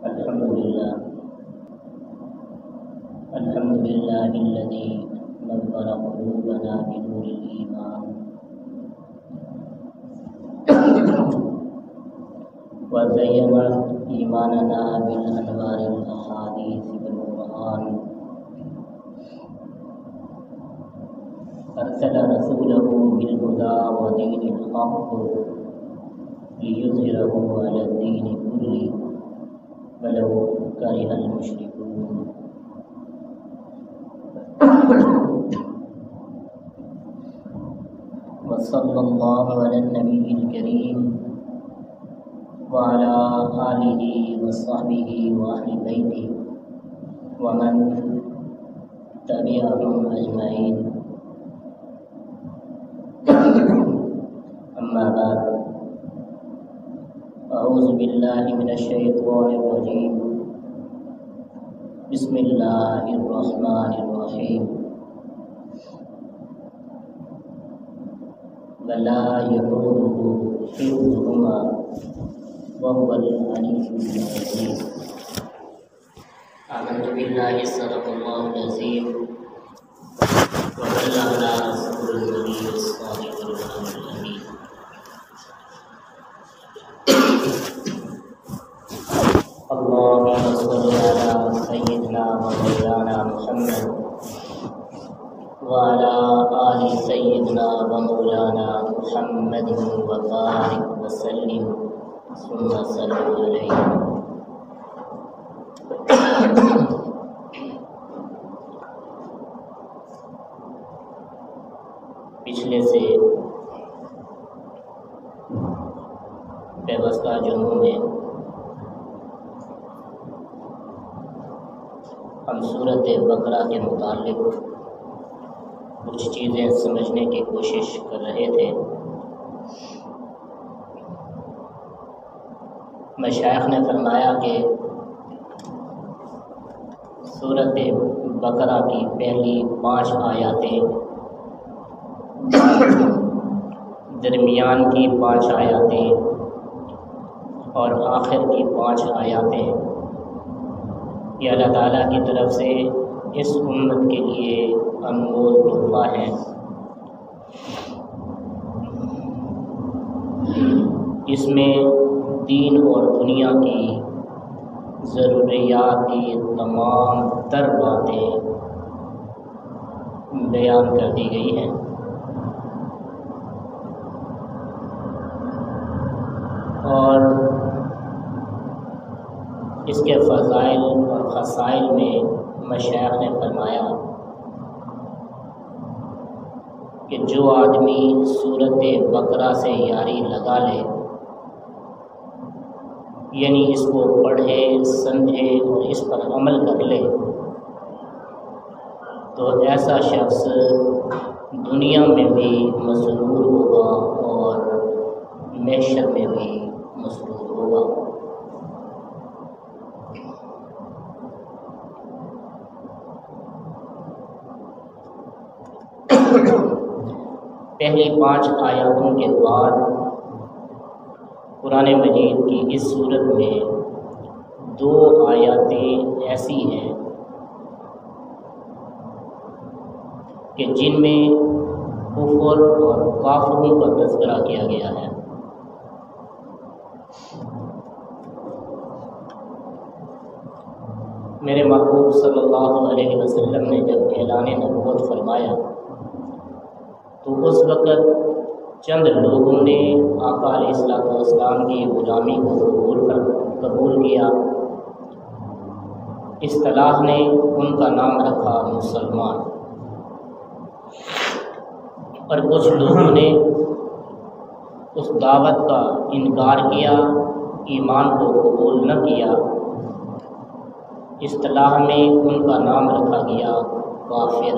الحمد لله الذي نور قلوبنا بنور الإيمان وزين إيماننا بالأنوار الأحاديث والقرآن أرسل رسوله بالهدى ودين الحق ليظهره على الدين كله ولو كره المشركون وصلى الله على النبي الكريم وعلى آله وصحبه وأهل بيته ومن تبعهم أجمعين. أما بعد، أعوذ بالله من الشيطان الرجيم. بسم الله الرحمن الرحيم. ولا يؤوده حفظهما وهو العلي العظيم. آمنت بالله صدق الله العظيم وبلغنا رسول النبي الصادق الأمين. اللهم صل على سيدنا ومولانا محمد وعلى آل سيدنا ومولانا محمد وبارك وسلم ثم صلوا عليه. پچھلے سے پیوستہ جمعوں میں ہم سورۃ بقرہ کے متعلق کچھ چیزیں سمجھنے کی کوشش کر رہے تھے. مشائخ نے فرمایا کہ سورۃ بقرہ کی پہلی 5 آیاتیں، درمیان کی 5 آیاتیں اور آخر کی 5 آیاتیں یہ اللہ تعالیٰ کی طرف سے اس امت کے لیے انمول تحفہ ہیں. اس میں دین اور دنیا کی ضروریات کی تمام تر باتیں بیان کر دی گئی ہیں. اور اس کے فضائل اور خصائل میں مشائخ نے فرمایا کہ جو آدمی سورۃ بقرہ سے یاری لگا لے، یعنی اس کو پڑھے، سمجھے اور اس پر عمل کر لے، تو ایسا شخص دنیا میں بھی مسرور ہوگا اور محشر میں بھی مسرور ہوگا. پہلی 5 آیاتوں کے بعد قرآن مجید کی اس صورت میں 2 آیاتیں ایسی ہیں کہ جن میں کفر اور کافروں کا تذکرہ کیا گیا ہے. میرے محبوب صلی اللہ علیہ وسلم نے جب اعلان نبوت فرمایا تو اس وقت چند لوگوں نے آقا علیہ السلام کی غلامی کو قبول کیا. اصطلاح نے ان کا نام رکھا مسلمان، اور کچھ لوگوں نے اس دعوت کا انکار کیا، ایمان کو قبول نہ کیا. اصطلاح میں ان کا نام رکھا گیا کافر.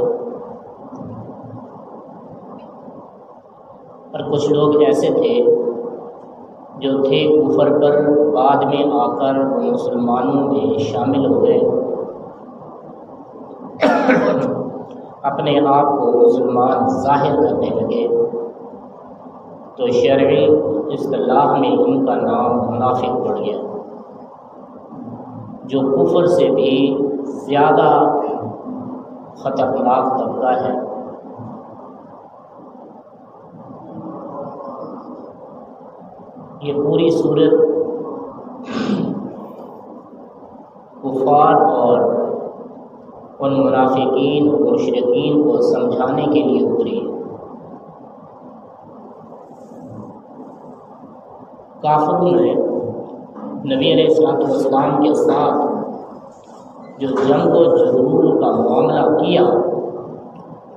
اور کچھ لوگ ایسے تھے جو تھے کفر پر، بعد میں آ کر مسلمانوں میں شامل ہو گئے، اپنے آپ کو مسلمان ظاہر کرنے لگے، تو شرعی اصطلاح میں ان کا نام منافق پڑ گیا. جو کفر سے بھی زیادہ خطرناک طبقہ ہے۔ یہ پوری صورت کفار اور ان منافقین اور مشرکین کو سمجھانے کے لیے اتری ہے۔ کافروں نے نبی علیہ السلام کے ساتھ جو جنگ و جدول کا معاملہ کیا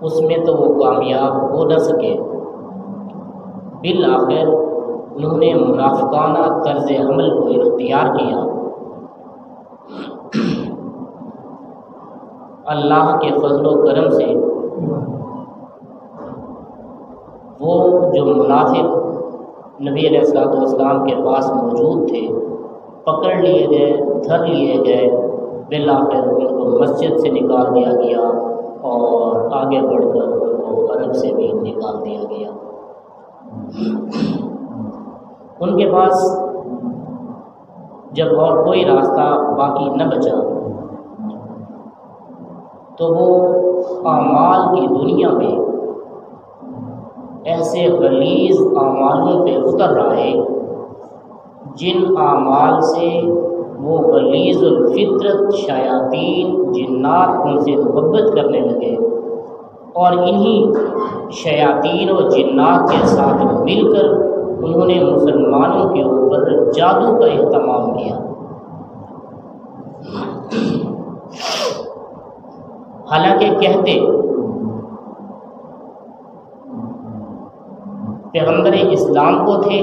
اس میں تو وہ کامیاب ہو نہ سکے۔ بالآخر انہوں نے منافقانہ طرز عمل کو اختیار کیا۔ اللہ کے فضل و کرم سے وہ جو منافق نبی علیہ السلام کے پاس موجود تھے پکڑ لیے گئے، دھر لیے گئے، بالآخر ان کو مسجد سے نکال دیا گیا اور آگے بڑھ کر ان کو عرب سے بھی نکال دیا گیا۔ ان کے پاس جب اور کوئی راستہ باقی نہ بچا تو وہ اعمال کی دنیا میں ایسے غلیظ اعمالوں پہ اتر آئے جن اعمال سے وہ غلیظ الفطرت شیاطین جنات ان سے محبت کرنے لگے، اور انہی شیاطین و جنات کے ساتھ مل کر انہوں نے مسلمانوں کے اوپر جادو کا اہتمام کیا۔ حالانکہ کہتے پیغمبر اسلام کو تھے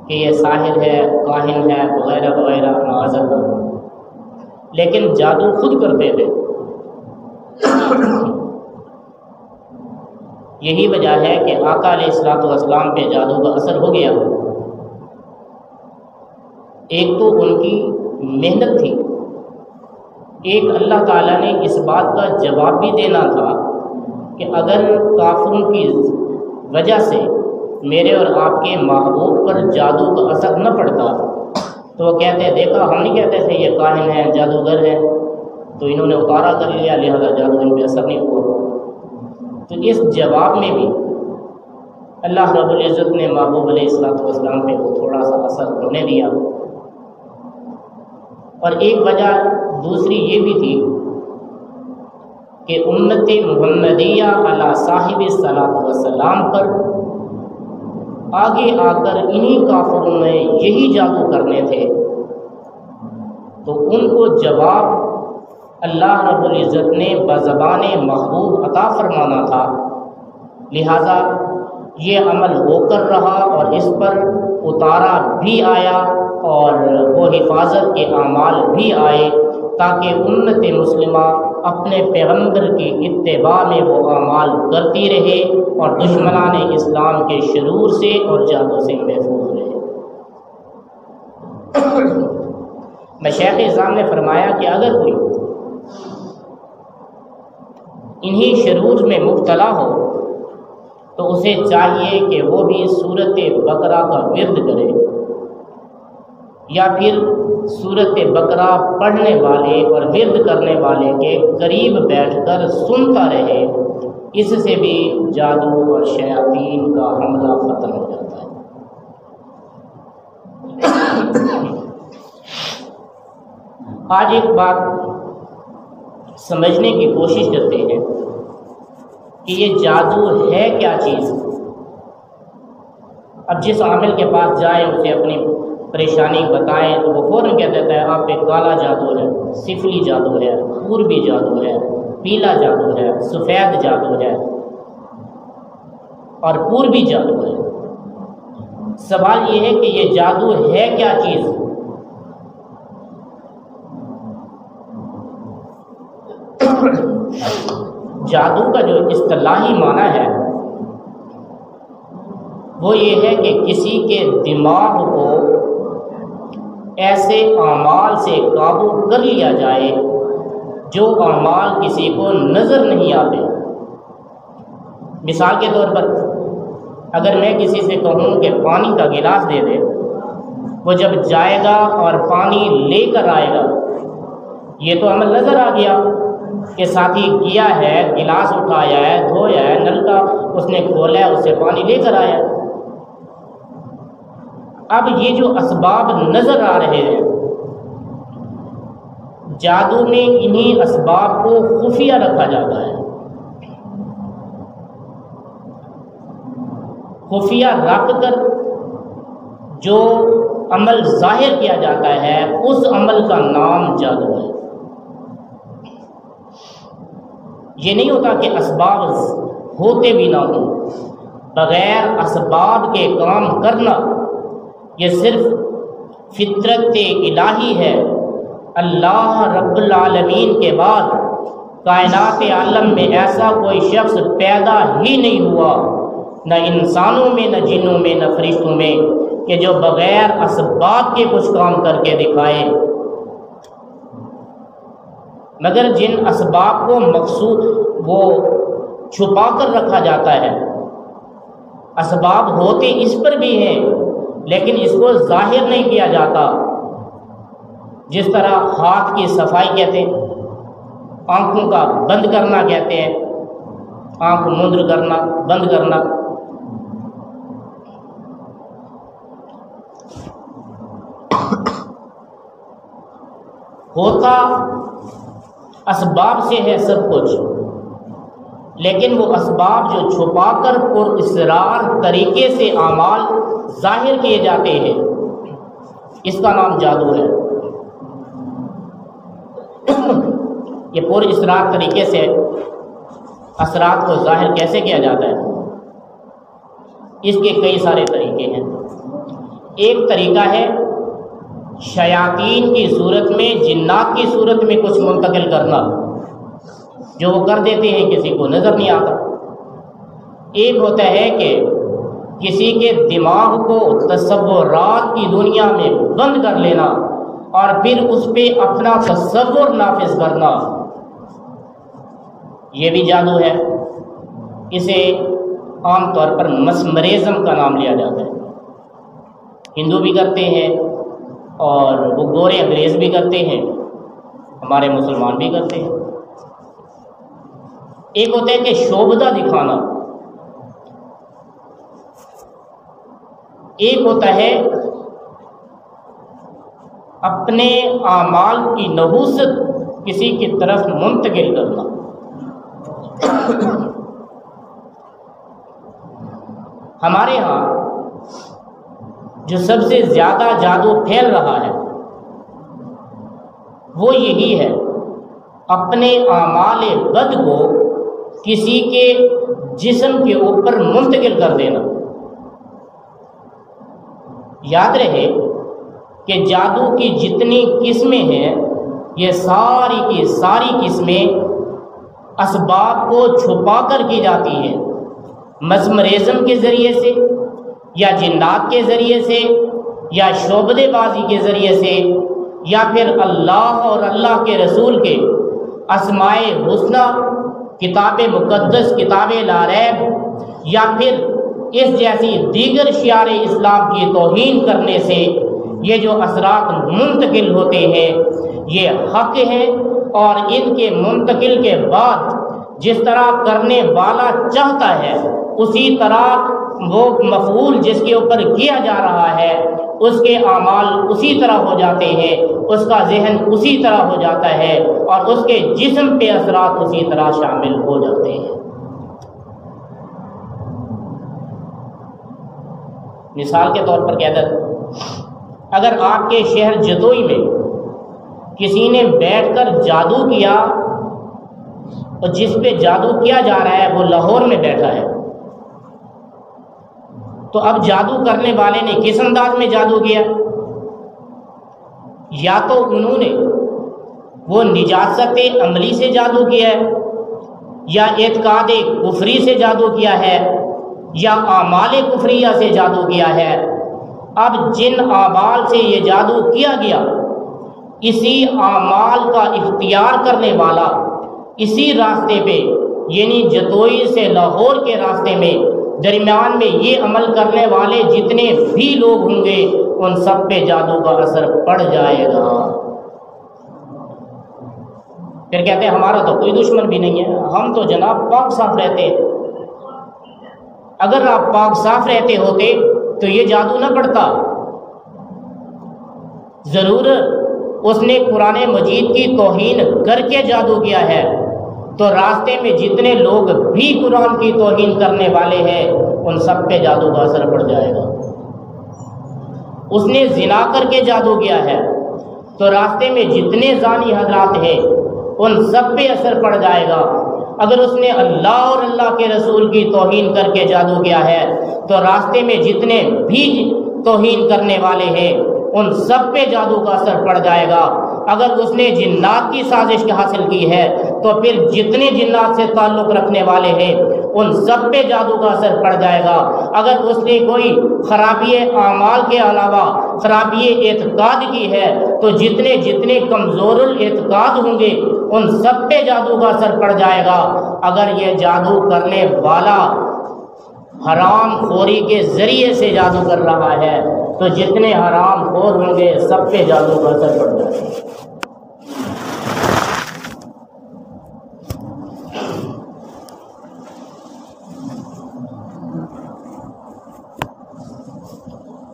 کہ یہ ساحر ہے، کاہن ہے، وغیرہ وغیرہ معاذ اللہ، لیکن جادو خود کرتے تھے۔ یہی وجہ ہے کہ آقا علیہ السلام پہ جادو کا اثر ہو گیا۔ ایک تو ان کی محنت تھی، ایک اللہ تعالیٰ نے اس بات کا جواب بھی دینا تھا کہ اگر کافروں کی وجہ سے میرے اور آپ کے محبوب پر جادو کا اثر نہ پڑتا تو وہ کہتے دیکھا ہم نہیں کہتے تھے یہ کاہن ہے، جادوگر ہے، تو انہوں نے اتارا کر لیا لہذا جادو ان پہ اثر نہیں ہوا۔ تو اس جواب میں بھی اللہ رب العزت نے محبوب علیہ السلام پہ وہ تھوڑا سا اثر ہونے دیا۔ اور ایک وجہ دوسری یہ بھی تھی کہ امت محمدیہ علی صاحب الصلاۃ والسلام پر آگے آ کر انہی کافروں میں یہی جادو کرنے تھے، تو ان کو جواب اللہ رب العزت نے بزبان محبوب عطا فرمانا تھا، لہذا یہ عمل ہو کر رہا اور اس پر اتارا بھی آیا اور وہ حفاظت کے اعمال بھی آئے تاکہ امت مسلمہ اپنے پیغمبر کی اتباع میں وہ اعمال کرتی رہے اور دشمنان اسلام کے شرور سے اور جادو سے محفوظ رہے۔ مشائخ اعظام نے فرمایا کہ اگر کوئی انہی شرور میں مبتلا ہو تو اسے چاہیے کہ وہ بھی سورۃ بقرہ کا ورد کرے، یا پھر سورۃ بقرہ پڑھنے والے اور ورد کرنے والے کے قریب بیٹھ کر سنتا رہے، اس سے بھی جادو اور شیاطین کا حملہ ختم ہو جاتا ہے۔ آج ایک بات سمجھنے کی کوشش کرتے ہیں کہ یہ جادو ہے کیا چیز۔ اب جس عامل کے پاس جائیں اسے اپنی پریشانی بتائیں تو وہ فوراً کہہ دیتا ہے آپ پہ کالا جادو ہے، سفلی جادو ہے، پوربی جادو ہے، پیلا جادو ہے، سفید جادو ہے اور پوربی جادو ہے۔ سوال یہ ہے کہ یہ جادو ہے کیا چیز؟ جادو کا جو اصطلاحی معنی ہے وہ یہ ہے کہ کسی کے دماغ کو ایسے اعمال سے قابو کر لیا جائے جو اعمال کسی کو نظر نہیں آتے۔ مثال کے طور پر اگر میں کسی سے کہوں کہ پانی کا گلاس دے دے وہ جب جائے گا اور پانی لے کر آئے گا، یہ تو عمل نظر آ گیا کہ ساتھی گیا ہے، گلاس اٹھایا ہے، دھویا ہے، نل کا اس نے کھولا ہے، اس سے پانی لے کر آیا۔ اب یہ جو اسباب نظر آ رہے ہیں، جادو میں انہی اسباب کو خفیہ رکھا جاتا ہے۔ خفیہ رکھ کر جو عمل ظاہر کیا جاتا ہے اس عمل کا نام جادو ہے۔ یہ نہیں ہوتا کہ اسباب ہوتے بھی نہ ہوں، بغیر اسباب کے کام کرنا یہ صرف فطرت الہی ہے۔ اللہ رب العالمین کے بعد کائنات عالم میں ایسا کوئی شخص پیدا ہی نہیں ہوا، نہ انسانوں میں، نہ جنوں میں، نہ فرشتوں میں، کہ جو بغیر اسباب کے کچھ کام کر کے دکھائے۔ مگر جن اسباب کو مقصود وہ چھپا کر رکھا جاتا ہے، اسباب ہوتے اس پر بھی ہیں لیکن اس کو ظاہر نہیں کیا جاتا، جس طرح ہاتھ کی صفائی کہتے ہیں، آنکھوں کا بند کرنا کہتے ہیں، آنکھ مندر کرنا، بند کرنا۔ ہوتا اسباب سے ہے سب کچھ، لیکن وہ اسباب جو چھپا کر پر اسرار طریقے سے اعمال ظاہر کیے جاتے ہیں، اس کا نام جادو ہے۔ یہ پر اسرار طریقے سے اثرات کو ظاہر کیسے کیا جاتا ہے؟ اس کے کئی سارے طریقے ہیں۔ ایک طریقہ ہے شیاطین کی صورت میں، جنات کی صورت میں کچھ منتقل کرنا، جو وہ کر دیتے ہیں، کسی کو نظر نہیں آتا۔ ایک ہوتا ہے کہ کسی کے دماغ کو تصورات کی دنیا میں بند کر لینا اور پھر اس پہ اپنا تصور نافذ کرنا، یہ بھی جادو ہے۔ اسے عام طور پر مسمرزم کا نام لیا جاتا ہے۔ ہندو بھی کرتے ہیں اور وہ گورے انگریز بھی کرتے ہیں، ہمارے مسلمان بھی کرتے ہیں۔ ایک ہوتا ہے کہ شوبدہ دکھانا، ایک ہوتا ہے اپنے اعمال کی نحوست کسی کی طرف منتقل کرنا۔ ہمارے ہاں جو سب سے زیادہ جادو پھیل رہا ہے وہ یہی ہے، اپنے اعمال بد کو کسی کے جسم کے اوپر منتقل کر دینا۔ یاد رہے کہ جادو کی جتنی قسمیں ہیں، یہ ساری کی ساری قسمیں اسباب کو چھپا کر کی جاتی ہیں، مسمرزم کے ذریعے سے یا جنات کے ذریعے سے یا شعبدے بازی کے ذریعے سے یا پھر اللہ اور اللہ کے رسول کے اسماء حسنہ، کتاب مقدس، کتاب لا ریب، یا پھر اس جیسی دیگر شعار اسلام کی توہین کرنے سے یہ جو اثرات منتقل ہوتے ہیں یہ حق ہے، اور ان کے منتقل کے بعد جس طرح کرنے والا چاہتا ہے اسی طرح وہ مفعول جس کے اوپر کیا جا رہا ہے اس کے اعمال اسی طرح ہو جاتے ہیں، اس کا ذہن اسی طرح ہو جاتا ہے اور اس کے جسم پہ اثرات اسی طرح شامل ہو جاتے ہیں۔ مثال کے طور پر کہہ دیں، اگر آپ کے شہر جدوئی میں کسی نے بیٹھ کر جادو کیا اور جس پہ جادو کیا جا رہا ہے وہ لاہور میں بیٹھا ہے، تو اب جادو کرنے والے نے کس انداز میں جادو کیا؟ یا تو انہوں نے وہ نجاست عملی سے جادو کیا ہے، یا اعتقاد کفری سے جادو کیا ہے، یا اعمال کفریہ سے جادو کیا ہے۔ اب جن اعمال سے یہ جادو کیا گیا، اسی اعمال کا اختیار کرنے والا اسی راستے پہ، یعنی جتوئی سے لاہور کے راستے میں درمیان میں یہ عمل کرنے والے جتنے بھی لوگ ہوں گے ان سب پہ جادو کا اثر پڑ جائے گا۔ پھر کہتے ہیں ہمارا تو کوئی دشمن بھی نہیں ہے، ہم تو جناب پاک صاف رہتے ہیں۔ اگر آپ پاک صاف رہتے ہوتے تو یہ جادو نہ پڑتا۔ ضرور اس نے قرآن مجید کی توہین کر کے جادو کیا ہے، تو راستے میں جتنے لوگ بھی قرآن کی توہین کرنے والے ہیں ان سب پہ جادو کا اثر پڑ جائے گا۔ اس نے زنا کر کے جادو کیا ہے، تو راستے میں جتنے زانی حضرات ہیں ان سب پہ اثر پڑ جائے گا۔ اگر اس نے اللہ اور اللہ کے رسول کی توہین کر کے جادو کیا ہے تو راستے میں جتنے بھی توہین کرنے والے ہیں ان سب پہ جادو کا اثر پڑ جائے گا۔ اگر اس نے جنات کی سازش حاصل کی ہے تو پھر جتنے جنات سے تعلق رکھنے والے ہیں ان سب پہ جادو کا اثر پڑ جائے گا۔ اگر اس نے کوئی خرابی اعمال کے علاوہ خرابی اعتقاد کی ہے تو جتنے جتنے کمزور الاعتقاد ہوں گے ان سب پہ جادو کا اثر پڑ جائے گا۔ اگر یہ جادو کرنے والا حرام خوری کے ذریعے سے جادو کر رہا ہے تو جتنے حرام خور ہوں گے سب پہ جادو کا اثر پڑ جائے گا۔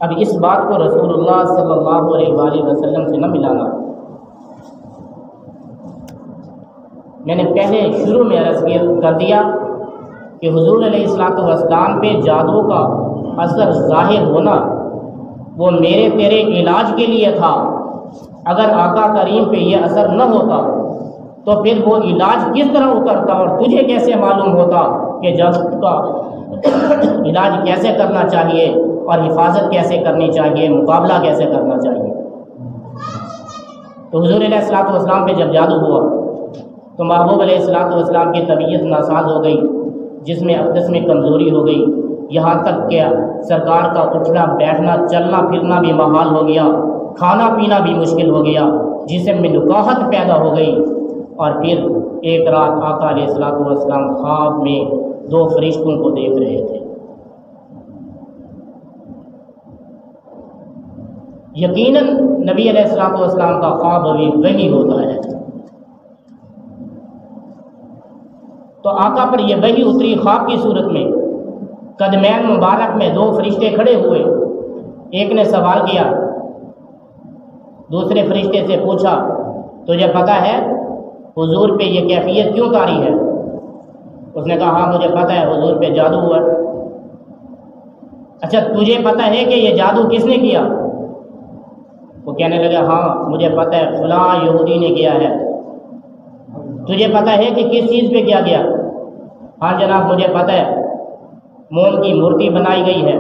اب اس بات کو رسول اللہ صلی اللہ علیہ وآلہ وسلم سے نہ ملانا۔ میں نے پہلے شروع میں عرض کر دیا کہ حضور علیہ السلام پہ جادو کا اثر ظاہر ہونا وہ میرے تیرے علاج کے لیے تھا۔ اگر آقا کریم پہ یہ اثر نہ ہوتا تو پھر وہ علاج کس طرح اترتا اور تجھے کیسے معلوم ہوتا کہ جادو کا علاج کیسے کرنا چاہیے اور حفاظت کیسے کرنی چاہیے، مقابلہ کیسے کرنا چاہیے۔ تو حضور علیہ السلام پہ جب جادو ہوا تو محبوب علیہ السلام کی طبیعت ناساز ہو گئی، جس میں اقدس میں کمزوری ہو گئی، یہاں تک کہ سرکار کا اٹھنا بیٹھنا چلنا پھرنا بھی محال ہو گیا، کھانا پینا بھی مشکل ہو گیا، جسم میں نکاہت پیدا ہو گئی۔ اور پھر ایک رات آقا علیہ السلام خواب میں دو فرشتوں کو دیکھ رہے تھے۔ یقیناً نبی علیہ السلام کا خواب ابھی وہی ہوتا ہے، تو آقا پر یہ وحی اتری خواب کی صورت میں۔ قدمین مبارک میں دو فرشتے کھڑے ہوئے، ایک نے سوال کیا، دوسرے فرشتے سے پوچھا تجھے پتہ ہے حضور پہ یہ کیفیت کیوں طاری ہے؟ اس نے کہا ہاں مجھے پتہ ہے حضور پہ جادو ہوا۔ اچھا تجھے پتہ ہے کہ یہ جادو کس نے کیا؟ وہ کہنے لگا ہاں مجھے پتہ ہے فلاں یہودی نے کیا ہے۔ تجھے پتہ ہے کہ کس چیز پہ کیا گیا؟ ہاں جناب مجھے پتہ ہے، موم کی مورتی بنائی گئی ہے،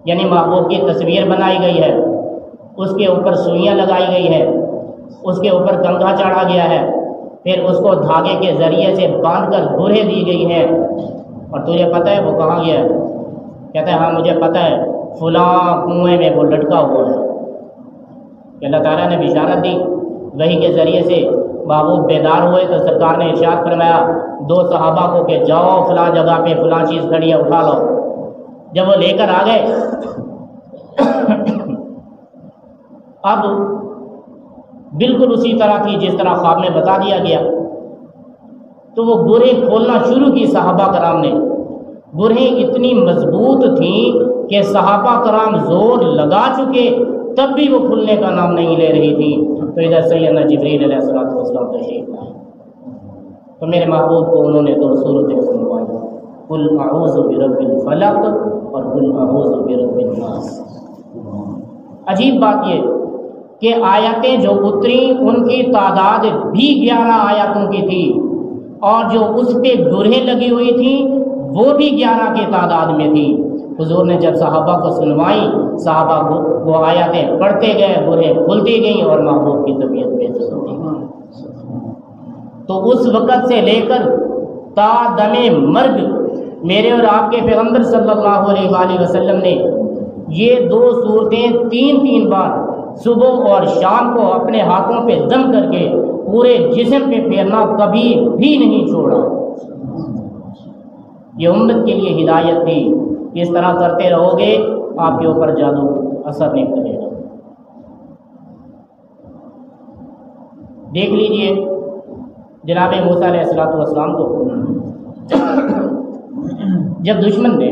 یعنی محبوب کی تصویر بنائی گئی ہے، اس کے اوپر سوئیاں لگائی گئی ہے، اس کے اوپر کنگھا چڑھا گیا ہے، پھر اس کو دھاگے کے ذریعے سے باندھ کر گرہیں دی گئی ہیں۔ اور تجھے پتہ ہے وہ کہاں گیا ہے؟ کہتا ہے ہاں مجھے پتہ ہے فلاں کنویں میں وہ لٹکا ہوا ہے۔ کہ اللہ تعالیٰ نے بشارت دی وحی کے ذریعے سے، محبوب بیدار ہوئے تو سرکار نے ارشاد فرمایا دو صحابہ کو کہ جاؤ فلاں جگہ پہ فلاں چیز کھڑی ہے اٹھا لو۔ جب وہ لے کر آ گئے اب بالکل اسی طرح کی جس طرح خواب میں بتا دیا گیا، تو وہ گرہیں کھولنا شروع کی صحابہ کرام نے۔ گرہیں اتنی مضبوط تھیں کہ صحابہ کرام زور لگا چکے تب بھی وہ کھلنے کا نام نہیں لے رہی تھی۔ تو ادھر سیدنا جبریل علیہ السلام تشریف لائے، تو میرے محبوب کو انہوں نے دو سورتیں سنوائی، قل اعوذ برب الفلق اور قل اعوذ برب الناس۔ عجیب بات یہ کہ آیتیں جو اتری ان کی تعداد بھی 11 آیاتوں کی تھی، اور جو اس پہ گرہیں لگی ہوئی تھیں وہ بھی 11 کی تعداد میں تھی۔ حضور نے جب صحابہ کو سنوائی، صحابہ کو وہ آیاتیں پڑھتے گئے، گرہیں کھلتی گئیں اور محبوب کی طبیعت بہتر ہوتی گئی۔ تو اس وقت سے لے کر تا دم مرگ میرے اور آپ کے پیغمبر صلی اللہ علیہ وآلہ وسلم نے یہ دو صورتیں 3 بار صبح اور شام کو اپنے ہاتھوں پہ دم کر کے پورے جسم پہ پھیرنا کبھی بھی نہیں چھوڑا۔ یہ امت کے لیے ہدایت تھی کہ اس طرح کرتے رہو گے آپ کے اوپر جادو اثر نہیں کرے گا۔ دیکھ لیجئے جناب موسیٰ علیہ السلام کو جب دشمن نے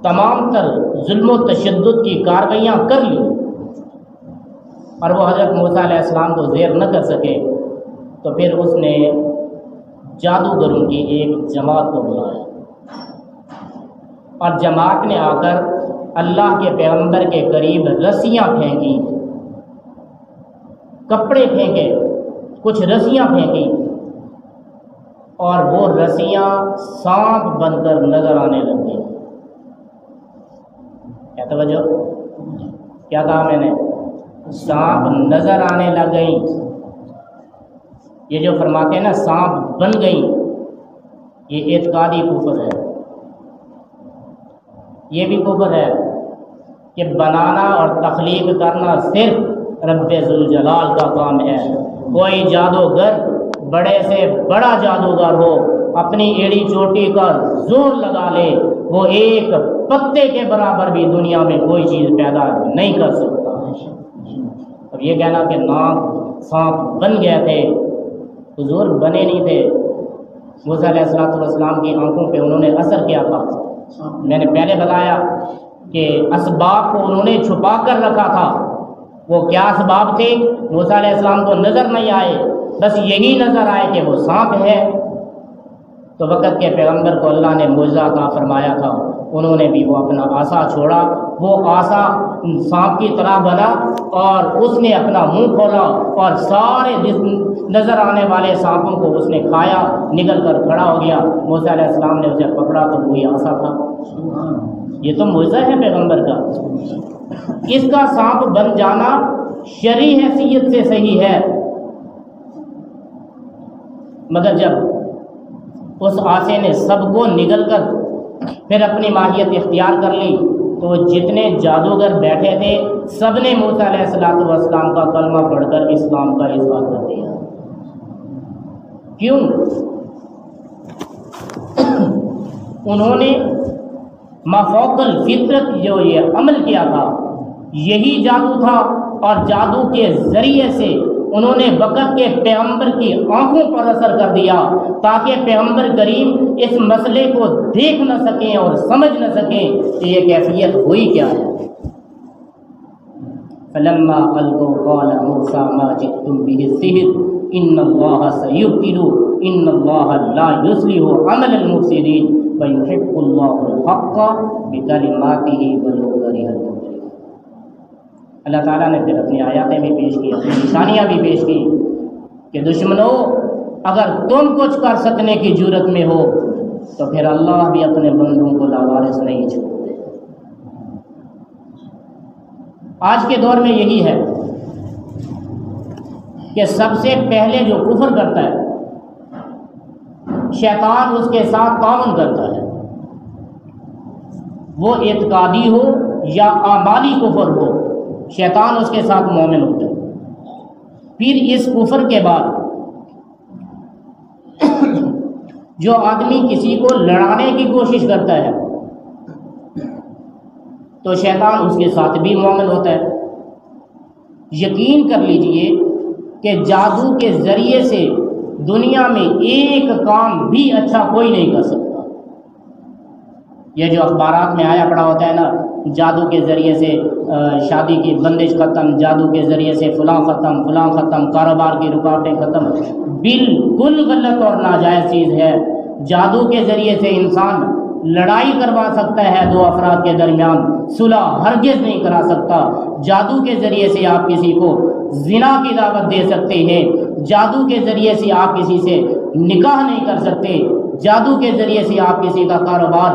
تمام تر ظلم و تشدد کی کارروائیاں کر لی اور وہ حضرت موسیٰ علیہ السلام کو زیر نہ کر سکے، تو پھر اس نے جادوگروں کی ایک جماعت کو بلایا اور جماعت نے آ کر اللہ کے پیغمبر کے قریب رسیاں پھینکی، کپڑے پھینکے، کچھ رسیاں پھینکی، اور وہ رسیاں سانپ بن کر نظر آنے لگ گئی۔ کیا توجہ؟ کیا کہا میں نے؟ سانپ نظر آنے لگ گئی۔ یہ جو فرماتے ہیں نا سانپ بن گئی، یہ اعتقادی کفر ہے۔ یہ بھی کفر ہے کہ بنانا اور تخلیق کرنا صرف رب ذوالجلال کا کام ہے۔ کوئی جادوگر بڑے سے بڑا جادوگر ہو، اپنی ایڑی چوٹی کا زور لگا لے، وہ ایک پتے کے برابر بھی دنیا میں کوئی چیز پیدا نہیں کر سکتا۔ اب یہ کہنا کہ ناک سانپ بن گئے تھے، حضور بنے نہیں تھے۔ موسیٰ علیہ السلام کی آنکھوں پہ انہوں نے اثر کیا تھا؟ میں نے پہلے بتایا کہ اسباب کو انہوں نے چھپا کر رکھا تھا۔ وہ کیا اسباب تھے؟ موسیٰ علیہ السلام کو نظر نہیں آئے، بس یہی نظر آئے کہ وہ سانپ ہے۔ تو وقت کے پیغمبر کو اللہ نے معجزہ عطا فرمایا تھا، انہوں نے بھی وہ اپنا عصا چھوڑا، وہ عصا سانپ کی طرح بنا اور اس نے اپنا منہ کھولا اور سارے نظر آنے والے سانپوں کو اس نے کھایا، نکل کر کھڑا ہو گیا۔ موسیٰ علیہ السلام نے اسے پکڑا تو وہی عصا تھا۔ یہ تو معجزہ ہے پیغمبر کا۔ اس کا سانپ بن جانا شرعی حیثیت سے صحیح ہے، مگر جب اس عصا نے سب کو نگل کر پھر اپنی ماہیت اختیار کر لی تو جتنے جادوگر بیٹھے تھے سب نے موسیٰ علیہ السلام کا کلمہ پڑھ کر اسلام کا اظہار کر دیا۔ کیوں؟ انہوں نے مافوق الفطرت جو یہ عمل کیا تھا یہی جادو تھا، اور جادو کے ذریعے سے انہوں نے وقت کے پیغمبر کی آنکھوں پر اثر کر دیا تاکہ پیغمبر کریم اس مسئلے کو دیکھ نہ سکیں اور سمجھ نہ سکیں کہ یہ کیفیت ہوئی کیا ہے۔ فلما القوا قال موسى ما جئتم به السحر ان الله سيبطل ان الله لا يصلح عمل المفسدين ويحق الله الحق بكلماته ولو كره المجرمون۔ اللہ تعالیٰ نے پھر اپنی آیاتیں بھی پیش کی، اپنی نشانیاں بھی پیش کی کہ دشمنوں اگر تم کچھ کر سکنے کی جرت میں ہو تو پھر اللہ بھی اپنے بندوں کو لاوارث نہیں چھوڑتے۔ آج کے دور میں یہی ہے کہ سب سے پہلے جو کفر کرتا ہے شیطان اس کے ساتھ تعاون کرتا ہے، وہ اعتقادی ہو یا اعمالی کفر ہو، شیطان اس کے ساتھ مومن ہوتا ہے۔ پھر اس کفر کے بعد جو آدمی کسی کو لڑانے کی کوشش کرتا ہے تو شیطان اس کے ساتھ بھی مومن ہوتا ہے۔ یقین کر لیجئے کہ جادو کے ذریعے سے دنیا میں ایک کام بھی اچھا کوئی نہیں کر سکتا۔ یہ جو اخبارات میں آیا پڑا ہوتا ہے نا، جادو کے ذریعے سے شادی کی بندش ختم، جادو کے ذریعے سے فلاں ختم، فلاں ختم، کاروبار کی رکاوٹیں ختم، بالکل غلط اور ناجائز چیز ہے۔ جادو کے ذریعے سے انسان لڑائی کروا سکتا ہے دو افراد کے درمیان، صلح ہرگز نہیں کرا سکتا۔ جادو کے ذریعے سے آپ کسی کو زنا کی دعوت دے سکتے ہیں، جادو کے ذریعے سے آپ کسی سے نکاح نہیں کر سکتے، جادو کے ذریعے سے آپ کسی کا کاروبار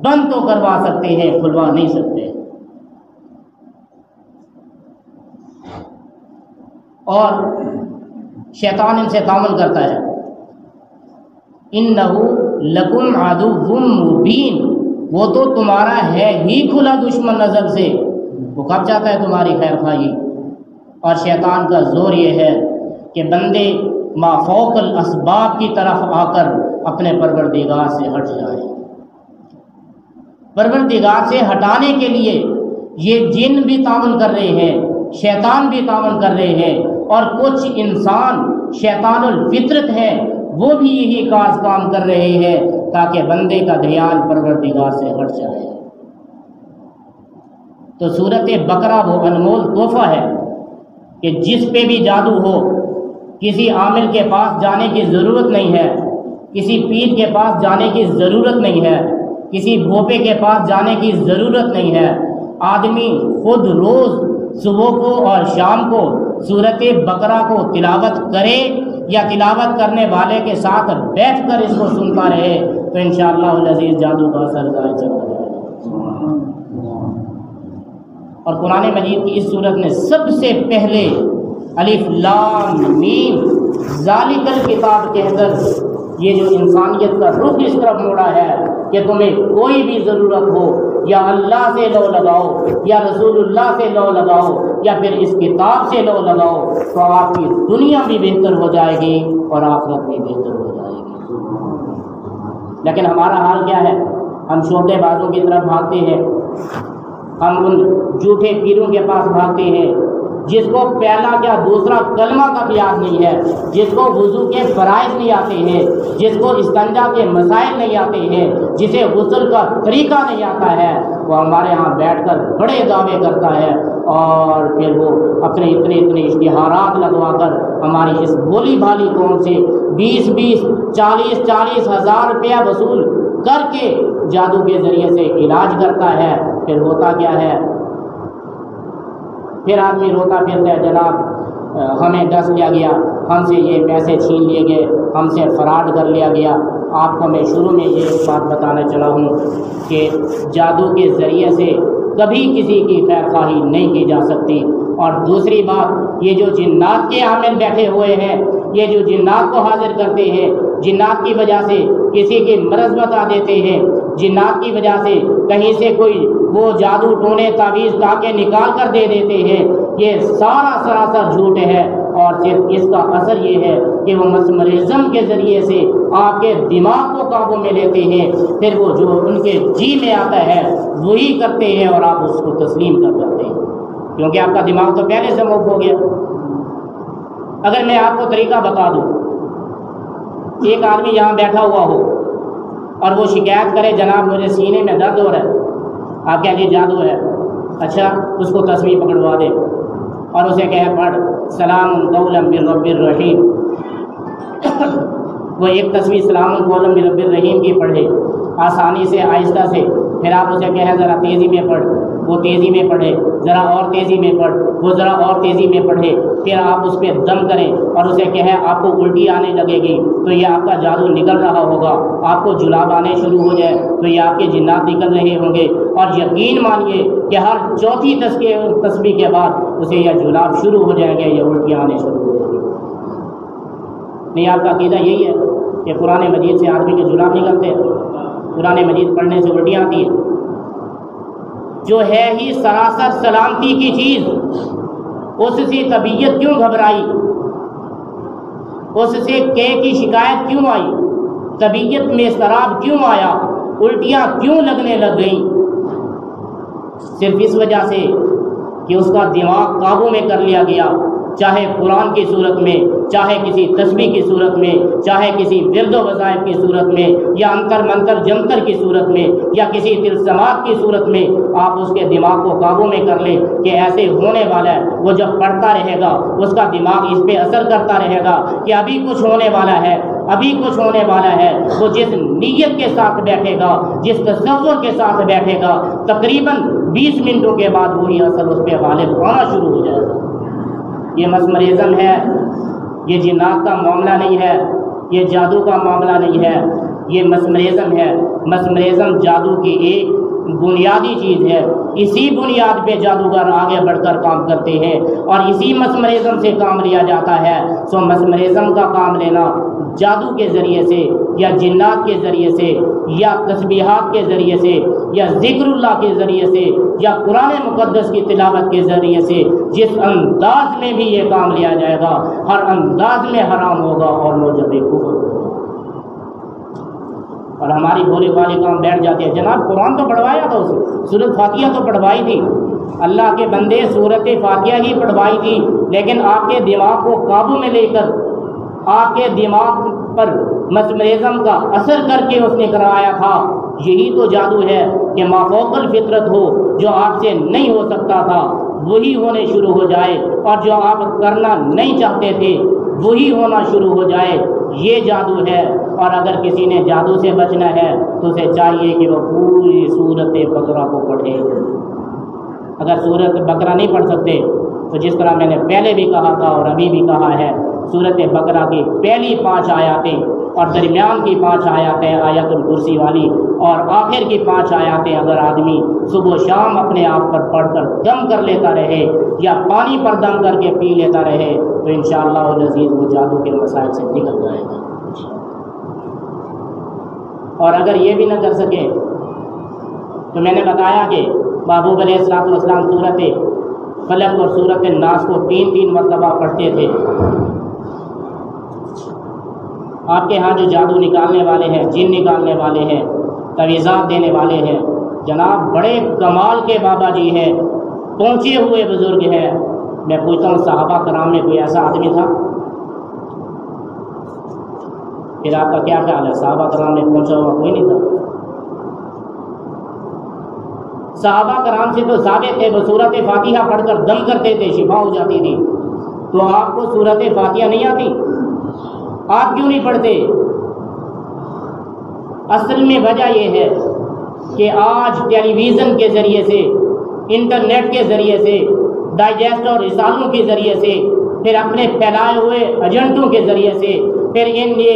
بند تو کروا سکتے ہیں، کھلوا نہیں سکتے۔ اور شیطان ان سے تعاون کرتا ہے، اِنَّهُ لَكُمْ عَدُوٌّ مُّبِينٌ، وہ تو تمہارا ہے ہی کھلا دشمن نظر سے، وہ کب چاہتا ہے تمہاری خیر خواہی۔ اور شیطان کا زور یہ ہے کہ بندے ما فوق الاسباب کی طرف آ کر اپنے پروردگار سے ہٹ جائے۔ پروردگار سے ہٹانے کے لیے یہ جن بھی تعاون کر رہے ہیں، شیطان بھی تعاون کر رہے ہیں، اور کچھ انسان شیطان الفطرت ہے وہ بھی یہی کام کر رہے ہیں تاکہ بندے کا دھیان پروردگار سے ہٹ جائے۔ تو سورۃ بقرہ وہ انمول تحفہ ہے کہ جس پہ بھی جادو ہو، کسی عامل کے پاس جانے کی ضرورت نہیں ہے، کسی پیر کے پاس جانے کی ضرورت نہیں ہے، کسی بھوپے کے پاس جانے کی ضرورت نہیں ہے۔ آدمی خود روز صبح کو اور شام کو سورۃ بقرہ کو تلاوت کرے یا تلاوت کرنے والے کے ساتھ بیٹھ کر اس کو سنتا رہے تو انشاءاللہ العزیز جادو کا اثر ظاہر چلا جائے گا۔ اور قرآن مجید کی اس صورت نے سب سے پہلے الف لام میم ذالک الکتاب کہہ کر یہ جو انسانیت کا رخ اس طرف موڑا ہے کہ تمہیں کوئی بھی ضرورت ہو یا اللہ سے لو لگاؤ یا رسول اللہ سے لو لگاؤ یا پھر اس کتاب سے لو لگاؤ تو آپ کی دنیا بھی بہتر ہو جائے گی اور آخرت بھی بہتر ہو جائے گی۔ لیکن ہمارا حال کیا ہے؟ ہم چھوٹے بازوں کی طرف بھاگتے ہیں، ہم ان جھوٹے پیروں کے پاس بھاگتے ہیں جس کو پہلا کیا دوسرا کلمہ کا بھی یاد نہیں ہے، جس کو وضو کے فرائض نہیں آتے ہیں، جس کو استنجا کے مسائل نہیں آتے ہیں، جسے غسل کا طریقہ نہیں آتا ہے، وہ ہمارے ہاں بیٹھ کر بڑے دعوے کرتا ہے اور پھر وہ اپنے اتنے اشتہارات لگوا کر ہماری اس بولی بھالی قوم سے 20 40 ہزار روپیہ وصول کر کے جادو کے ذریعے سے علاج کرتا ہے۔ پھر ہوتا کیا ہے؟ پھر آدمی روتا پھرتا ہے، جناب ہمیں ڈس لیا گیا، ہم سے یہ پیسے چھین لیے گئے، ہم سے فراڈ کر لیا گیا۔ آپ کو میں شروع میں یہ بات بتانا چلا ہوں کہ جادو کے ذریعے سے کبھی کسی کی خیر خواہی نہیں کی جا سکتی۔ اور دوسری بات، یہ جو جنات کے عامل بیٹھے ہوئے ہیں، یہ جو جنات کو حاضر کرتے ہیں، جنات کی وجہ سے کسی کی مرض بتا دیتے ہیں، جنات کی وجہ سے کہیں سے کوئی وہ جادو ٹونے تعویذ ٹاکے نکال کر دے دیتے ہیں، یہ سارا سراسر جھوٹ ہے۔ اور صرف اس کا اثر یہ ہے کہ وہ مسمرزم کے ذریعے سے آپ کے دماغ کو قابو میں لیتے ہیں، پھر وہ جو ان کے جی میں آتا ہے وہی کرتے ہیں اور آپ اس کو تسلیم کر کرتے ہیں، کیونکہ آپ کا دماغ تو پہلے سے موف ہو گیا۔ اگر میں آپ کو طریقہ بتا دوں، ایک آدمی یہاں بیٹھا ہوا ہو اور وہ شکایت کرے جناب مجھے سینے میں درد ہو رہا ہے، آپ کہہ جی جادو ہے، اچھا اس کو تسبیح پکڑوا دے اور اسے کہے پڑھ سلام قولا من رب الرحیم، وہ ایک تسبیح سلام قولا من رب الرحیم کی پڑھے آسانی سے آہستہ سے، پھر آپ اسے کہیں ذرا تیزی میں پڑھ، وہ تیزی میں پڑھے، ذرا اور تیزی میں پڑھ، وہ ذرا اور تیزی میں پڑھے، پھر آپ اس پہ دم کریں اور اسے کہیں آپ کو الٹی آنے لگے گی تو یہ آپ کا جادو نکل رہا ہوگا، آپ کو جلاب آنے شروع ہو جائے تو یہ آپ کے جنات نکل رہے ہوں گے، اور یقین مانیے کہ ہر چوتھی تسبیح کے بعد اسے یہ جلاب شروع ہو جائیں گے، یہ الٹیاں آنے شروع ہو جائیں گی۔ نہیں، آپ کا عقیدہ یہی ہے کہ قرآن مجید سے آدمی کے جلاب نکلتے ہیں، قرآن مجید پڑھنے سے الٹیاں آتی ہیں؟ جو ہے ہی سراسر سلامتی کی چیز، اس سے طبیعت کیوں گھبرائی؟ اس سے کی شکایت کیوں آئی؟ طبیعت میں اضطراب کیوں آیا؟ الٹیاں کیوں لگنے لگ گئیں؟ صرف اس وجہ سے کہ اس کا دماغ قابو میں کر لیا گیا، چاہے قرآن کی صورت میں، چاہے کسی تسبیح کی صورت میں، چاہے کسی ورد و وظائف کی صورت میں، یا انتر منتر جنتر کی صورت میں، یا کسی تلسمات کی صورت میں آپ اس کے دماغ کو قابو میں کر لیں کہ ایسے ہونے والا ہے۔ وہ جب پڑھتا رہے گا اس کا دماغ اس پہ اثر کرتا رہے گا کہ ابھی کچھ ہونے والا ہے، ابھی کچھ ہونے والا ہے۔ وہ جس نیت کے ساتھ بیٹھے گا، جس تصور کے ساتھ بیٹھے گا، تقریباً 20 منٹوں کے بعد وہی اثر اس پہ غالب ہونا شروع ہو جائے گا۔ یہ مسمرزم ہے، یہ جنات کا معاملہ نہیں ہے، یہ جادو کا معاملہ نہیں ہے، یہ مسمرزم ہے۔ مسمرزم جادو کی ایک بنیادی چیز ہے، اسی بنیاد پہ جادوگر آگے بڑھ کر کام کرتے ہیں اور اسی مسمرزم سے کام لیا جاتا ہے۔ سو مسمرزم کا کام لینا جادو کے ذریعے سے یا جنات کے ذریعے سے یا تسبیحات کے ذریعے سے یا ذکر اللہ کے ذریعے سے یا قرآن مقدس کی تلاوت کے ذریعے سے جس انداز میں بھی یہ کام لیا جائے گا ہر انداز میں حرام ہوگا اور موجب کفر ہوگا۔ اور ہماری بھولے والے کام بیٹھ جاتے ہیں، جناب قرآن تو پڑھوایا تھا، اسے سورۃ فاتحہ تو پڑھوائی تھی، اللہ کے بندے سورۃ فاتحہ ہی پڑھوائی تھی، لیکن آپ کے دماغ کو قابو میں لے کر آپ کے دماغ پر مسمرزم کا اثر کر کے اس نے کروایا تھا۔ یہی تو جادو ہے کہ ما فوق الفطرت ہو، جو آپ سے نہیں ہو سکتا تھا وہی ہونے شروع ہو جائے، اور جو آپ کرنا نہیں چاہتے تھے وہی ہونا شروع ہو جائے، یہ جادو ہے۔ اور اگر کسی نے جادو سے بچنا ہے تو اسے چاہیے کہ وہ پوری سورۃ بقرہ کو پڑھے۔ اگر سورۃ بقرہ نہیں پڑھ سکتے تو جس طرح میں نے پہلے بھی کہا تھا اور ابھی بھی کہا ہے، سورۃ بقرہ کی پہلی 5 آیاتیں اور درمیان کی 5 آیاتیں آیت الکرسی والی اور آخر کی 5 آیاتیں اگر آدمی صبح و شام اپنے آپ پر پڑھ کر دم کر لیتا رہے یا پانی پر دم کر کے پی لیتا رہے تو انشاءاللہ العزیز وہ جادو کے مسائل سے نکل جائے گا۔ اور اگر یہ بھی نہ کر سکے تو میں نے بتایا کہ محبوب علیہ السلام سورۃ فلق اور سورۃ الناس کو 3 مرتبہ پڑھتے تھے۔ آپ کے ہاں جو جادو نکالنے والے ہیں، جن نکالنے والے ہیں، تویزات دینے والے ہیں، جناب بڑے کمال کے بابا جی ہیں، پہنچے ہوئے بزرگ ہیں۔ میں پوچھتا ہوں صحابہ کرام میں کوئی ایسا آدمی تھا؟ پھر آپ کا کیا خیال ہے، صحابہ کرام میں پہنچا ہوا کوئی نہیں تھا؟ صحابہ کرام سے تو ثابت ہے وہ سورۃ فاتحہ پڑھ کر دم کرتے تھے، شفا ہو جاتی تھی، تو آپ کو سورۃ فاتحہ نہیں آتی؟ آپ کیوں نہیں پڑھتے؟ اصل میں وجہ یہ ہے کہ آج ٹیلی ویژن کے ذریعے سے، انٹرنیٹ کے ذریعے سے، ڈائجسٹ اور رسالوں کے ذریعے سے، پھر اپنے پھیلائے ہوئے ایجنٹوں کے ذریعے سے، پھر ان یہ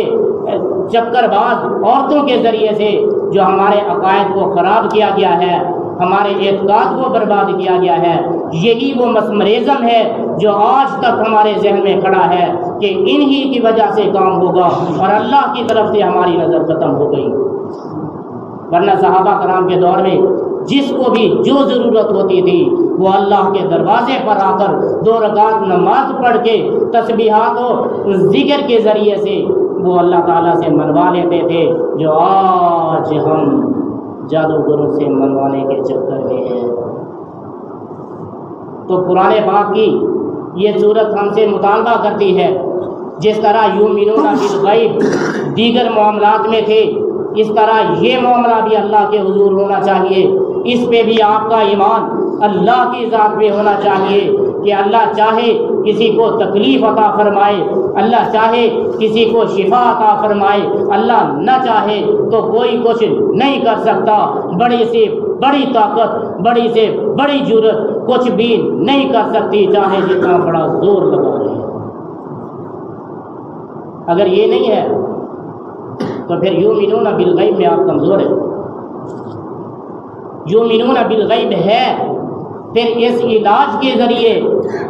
چکر باز عورتوں کے ذریعے سے جو ہمارے عقائد کو خراب کیا گیا ہے، ہمارے اعتقاد کو برباد کیا گیا ہے، یہی وہ مسمرزم ہے جو آج تک ہمارے ذہن میں کھڑا ہے کہ انہی کی وجہ سے کام ہوگا اور اللہ کی طرف سے ہماری نظر ختم ہو گئی۔ ورنہ صحابہ کرام کے دور میں جس کو بھی جو ضرورت ہوتی تھی وہ اللہ کے دروازے پر آ کر 2 رکعت نماز پڑھ کے تسبیحات و ذکر کے ذریعے سے وہ اللہ تعالیٰ سے منوا لیتے تھے، جو آج ہم جادوگروں سے منوانے کے چکر میں ہیں۔ تو قرآن پاک کی یہ صورت ہم سے مطالبہ کرتی ہے، جس طرح یؤمنون بالغیب دیگر معاملات میں تھے، اس طرح یہ معاملہ بھی اللہ کے حضور ہونا چاہیے۔ اس پہ بھی آپ کا ایمان اللہ کی ذات پہ ہونا چاہیے کہ اللہ چاہے کسی کو تکلیف عطا فرمائے، اللہ چاہے کسی کو شفا عطا فرمائے، اللہ نہ چاہے تو کوئی کچھ نہیں کر سکتا۔ بڑی سے بڑی طاقت، بڑی سے بڑی جرت کچھ بھی نہیں کر سکتی، چاہے جتنا بڑا زور لگا لے۔ اگر یہ نہیں ہے تو پھر یؤمنون بالغیب میں آپ کمزور ہیں۔ یؤمنون بالغیب ہے، پھر اس علاج کے ذریعے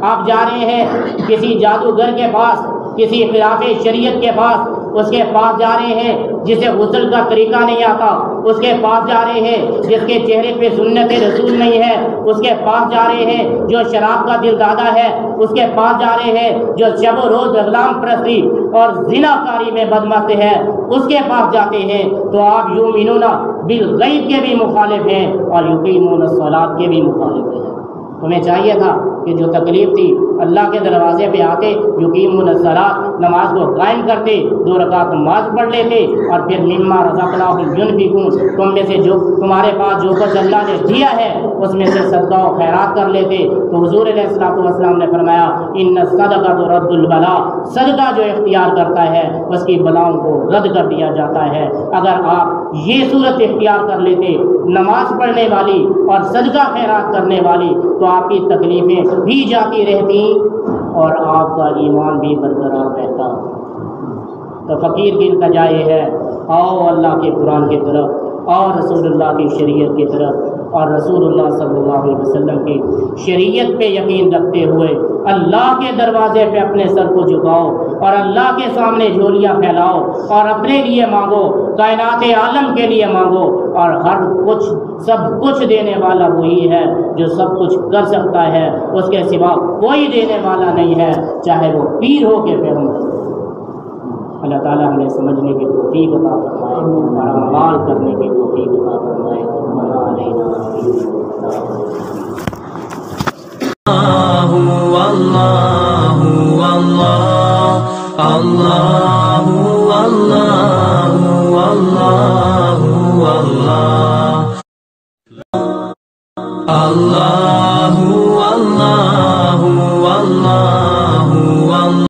آپ جا رہے ہیں کسی جادوگر کے پاس، کسی خلاف شریعت کے پاس، اس کے پاس جا رہے ہیں جسے غسل کا طریقہ نہیں آتا، اس کے پاس جا رہے ہیں جس کے چہرے پہ سنت رسول نہیں ہے، اس کے پاس جا رہے ہیں جو شراب کا دل دادا ہے، اس کے پاس جا رہے ہیں جو شب و روز غلام پرستی اور زنا کاری میں بدمست ہے، اس کے پاس جاتے ہیں۔ تو آپ یؤمنون بالغیب کے بھی مخالف ہیں اور یقیمون الصلاۃ کے بھی مخالف ہیں۔ تمہیں چاہیے تھا کہ جو تکلیف تھی اللہ کے دروازے پہ آتے، یقیمون الصلاۃ نماز کو قائم کرتے، 2 رکعت نماز پڑھ لیتے، اور پھر مما رزقناہم ينفقون، تم میں سے جو تمہارے پاس جو کچھ اللہ نے دیا ہے اس میں سے صدقہ و خیرات کر لیتے۔ تو حضور علیہ السلام نے فرمایا ان الصدقۃ رد البلاء، صدقہ جو اختیار کرتا ہے اس کی بلاؤں کو رد کر دیا جاتا ہے۔ اگر آپ یہ صورت اختیار کر لیتے، نماز پڑھنے والی اور صدقہ خیرات کرنے والی، تو آپ کی تکلیفیں بھی جاتی رہتی اور آپ کا ایمان بھی برقرار رہتا۔ تو فقیر کی التجا یہ ہے، آؤ اللہ کے قرآن کی طرف اور رسول اللہ کی شریعت کی طرف، اور رسول اللہ صلی اللہ علیہ وسلم کی شریعت پہ یقین رکھتے ہوئے اللہ کے دروازے پہ اپنے سر کو جھکاؤ اور اللہ کے سامنے جھولیاں پھیلاؤ اور اپنے لیے مانگو، کائنات عالم کے لیے مانگو، اور ہر کچھ سب کچھ دینے والا وہی ہے جو سب کچھ کر سکتا ہے، اس کے سوا کوئی دینے والا نہیں ہے، چاہے وہ پیر ہو کے پیغمبر۔ اللہ تعالیٰ ہمیں سمجھنے کی توفیق عطا فرمائے اور عمل کرنے کی توفیق عطا فرمائے۔ اللہ اللہ اللہ اللہ اللہ اللہ